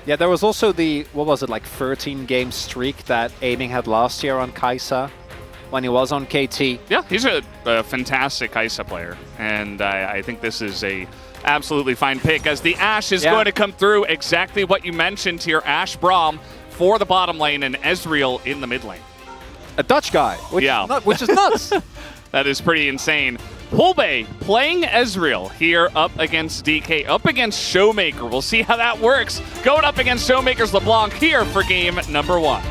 Yeah, there was also the, what was it, like 13-game streak that Aiming had last year on Kai'Sa when he was on KT. Yeah, he's a fantastic Kai'Sa player, and I think this is a absolutely fine pick as the Ashe is going to come through exactly what you mentioned here. Ashe Braum for the bottom lane and Ezreal in the mid lane. A Dutch guy, which is nuts. That is pretty insane. Pulbe playing Ezreal here up against DK, up against Showmaker. We'll see how that works. Going up against Showmaker's LeBlanc here for game number 1.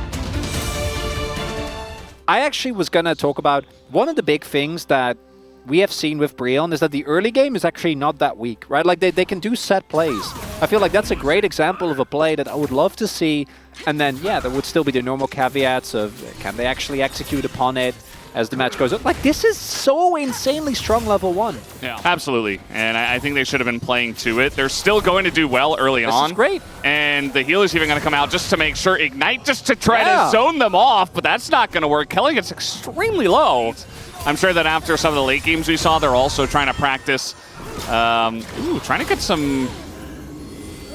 I actually was going to talk about one of the big things that we have seen with Brion is that the early game is actually not that weak, right? Like they can do set plays. I feel like that's a great example of a play that I would love to see. And then, yeah, there would still be the normal caveats of can they actually execute upon it as the match goes on. Like, this is so insanely strong level 1. Yeah, absolutely. And I think they should have been playing to it. They're still going to do well early on. This is great. And the healer's even going to come out just to make sure. Ignite just to try to zone them off, but that's not going to work. Kelly gets extremely low. I'm sure that after some of the late games we saw, they're also trying to practice. Trying to get some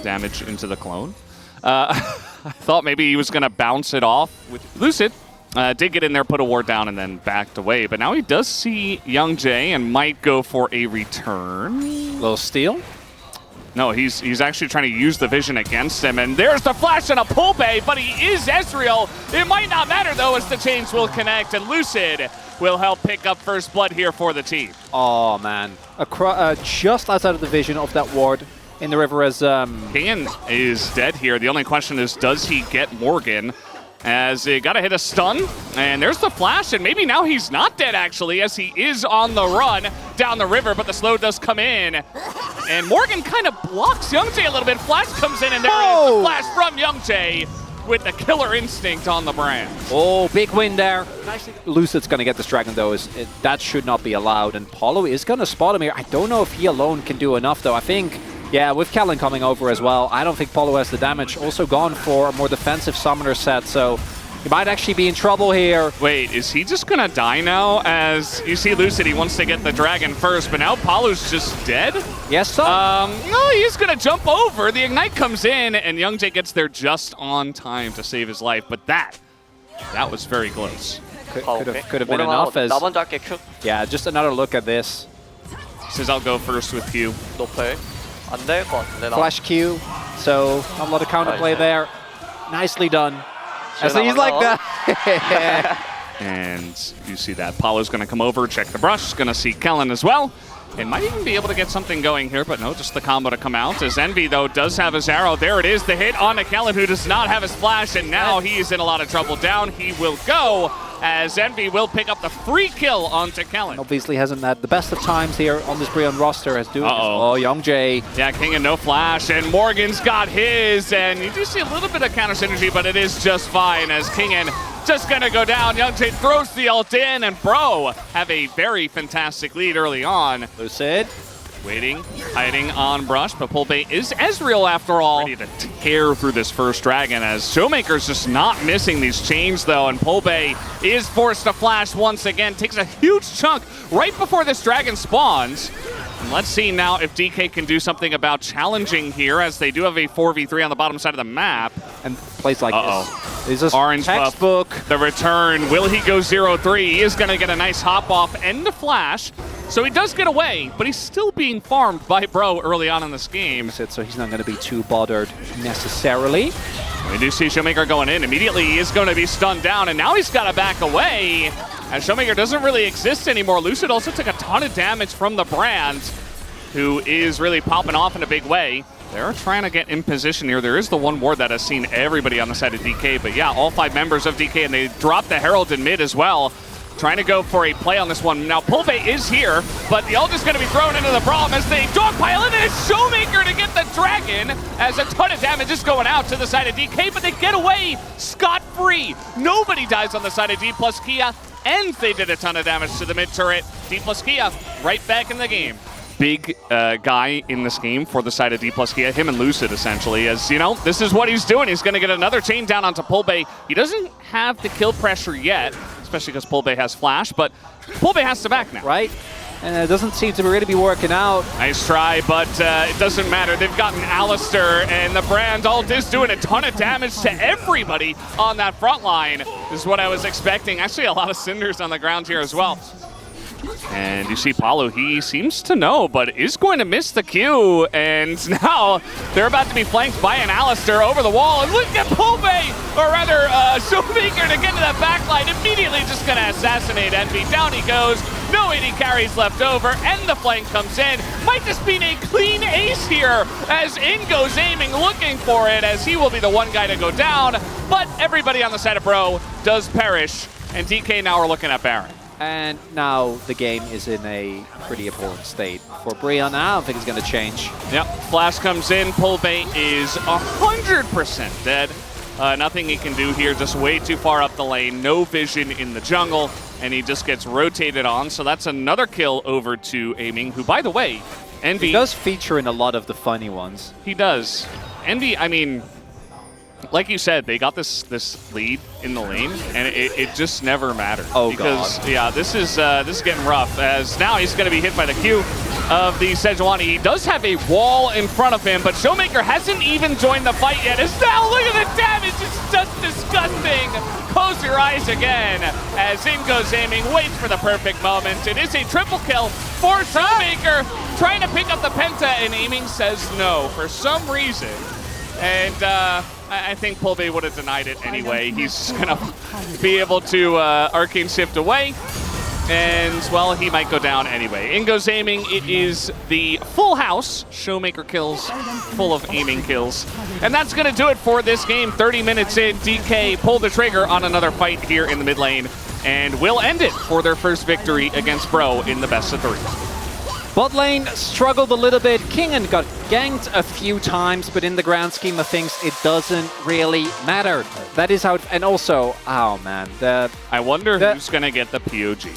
damage into the clone. I thought maybe he was going to bounce it off with Lucid. Did get in there, put a ward down, and then backed away. But now he does see Young Jay and might go for a return. Little steal? No, he's actually trying to use the vision against him. And there's the flash and a pull bay, but he is Ezreal. It might not matter, though, as the chains will connect. And Lucid will help pick up first blood here for the team. Oh, man. Just outside of the vision of that ward in the river as... King is dead here. The only question is, does he get Morgan? As he got to hit a stun, and there's the flash, and maybe now he's not dead, actually, as he is on the run down the river, but the slow does come in. And Morgan kind of blocks Young Jay a little bit. Flash comes in, and there is the flash from Young Jay with the killer instinct on the brand. Oh, big win there. Lucid's going to get this dragon, though. That should not be allowed, and Paulo is going to spot him here. I don't know if he alone can do enough, though. I think... Yeah, with Kellen coming over as well, I don't think Paulo has the damage. Also gone for a more defensive summoner set, so he might actually be in trouble here. Wait, is he just going to die now? As you see Lucid, he wants to get the dragon first, but now Paulo's just dead? Yes, sir. No, he's going to jump over. The Ignite comes in, and Young Jay gets there just on time to save his life, but that was very close. Could have been enough as... Yeah, just another look at this. Says I'll go first with Q. Flash Q, so not a lot of counterplay there. Nicely done. As he's like that. And you see that Paulo's going to come over, check the brush, going to see Kellen as well. And might even be able to get something going here, but no, just the combo to come out. As Envy, though, does have his arrow. There it is, the hit on Kellen, who does not have his flash, and now he's in a lot of trouble. Down he will go, as Envy will pick up the free kill onto Kellen. Obviously hasn't had the best of times here on this Brion roster as doing Oh, Young Jay. Yeah, King and no flash, and Morgan's got his, and you do see a little bit of counter synergy, but it is just fine as Kingen just gonna go down. Young Jay throws the ult in, and Bro have a very fantastic lead early on. Lucid. Waiting, hiding on brush, but Pulbe is Ezreal after all. Ready to tear through this first dragon as Showmaker's just not missing these chains though, and Pulbe is forced to flash once again, takes a huge chunk right before this dragon spawns. And let's see now if DK can do something about challenging here, as they do have a 4v3 on the bottom side of the map. And plays like this. Is this Orange textbook? Buff, the return. Will he go 0-3? He is going to get a nice hop off and a flash. So he does get away, but he's still being farmed by Bro early on in this game. So he's not going to be too bothered necessarily. We do see Showmaker going in. Immediately he is going to be stunned down, and now he's got to back away. As Showmaker doesn't really exist anymore. Lucid also took a ton of damage from the brand, who is really popping off in a big way. They're trying to get in position here. There is the one ward that has seen everybody on the side of DK, but yeah, all 5 members of DK, and they drop the Herald in mid as well. Trying to go for a play on this one. Now, Pulbe is here, but the ult is going to be thrown into the Braum as they dogpile, and it's Showmaker to get the dragon, as a ton of damage is going out to the side of DK, but they get away scot-free. Nobody dies on the side of Dplus KIA, and they did a ton of damage to the mid turret. Dplus KIA right back in the game. Big guy in this game for the side of Dplus KIA, him and Lucid essentially, as you know, this is what he's doing. He's going to get another chain down onto Pulbe. He doesn't have the kill pressure yet, especially because Pulbe has flash, but Pulbe has to back now. Right? And it doesn't seem to really be working out. Nice try, but it doesn't matter. They've gotten Alistair, and the Brand ult is doing a ton of damage to everybody on that front line. This is what I was expecting. Actually, a lot of cinders on the ground here as well. And you see Paulo, he seems to know, but is going to miss the Q. And now they're about to be flanked by an Alistair over the wall. And look at Pulve, or rather, Showmaker to get to that backline. Immediately just going to assassinate Envy. Down he goes. No AD carries left over, and the flank comes in. Might just be a clean ace here as in goes aiming, looking for it, as he will be the one guy to go down. But everybody on the side of Bro does perish, and DK now are looking at Baron. And now the game is in a pretty important state for Brion. I don't think it's going to change. Yep, Flash comes in. Pulve is 100% dead. Nothing he can do here, just way too far up the lane. No vision in the jungle, and he just gets rotated on. So that's another kill over to Aiming, who, by the way, Envy... He does feature in a lot of the funny ones. He does. Envy, I mean... Like you said, they got this lead in the lane, and it just never mattered. Oh, because, God. Yeah, this is getting rough, as now he's going to be hit by the Q of the Sejuani. He does have a wall in front of him, but Showmaker hasn't even joined the fight yet. As now, look at the damage, it's just disgusting. Close your eyes again, as in goes Aiming, waits for the perfect moment. It is a triple kill for Showmaker, trying to pick up the Penta, and Aiming says no for some reason. And I think Pulve would have denied it anyway. He's going to be able to Arcane Shift away. And, well, he might go down anyway. In goes Aiming. It is the full house. Showmaker kills, full of Aiming kills. And that's going to do it for this game. 30 minutes in, DK pulled the trigger on another fight here in the mid lane. And will end it for their first victory against Bro in the best of 3. Bot lane struggled a little bit. Kingen got ganked a few times, but in the grand scheme of things, it doesn't really matter. That is how it... And also, oh man, I wonder who's going to get the POG.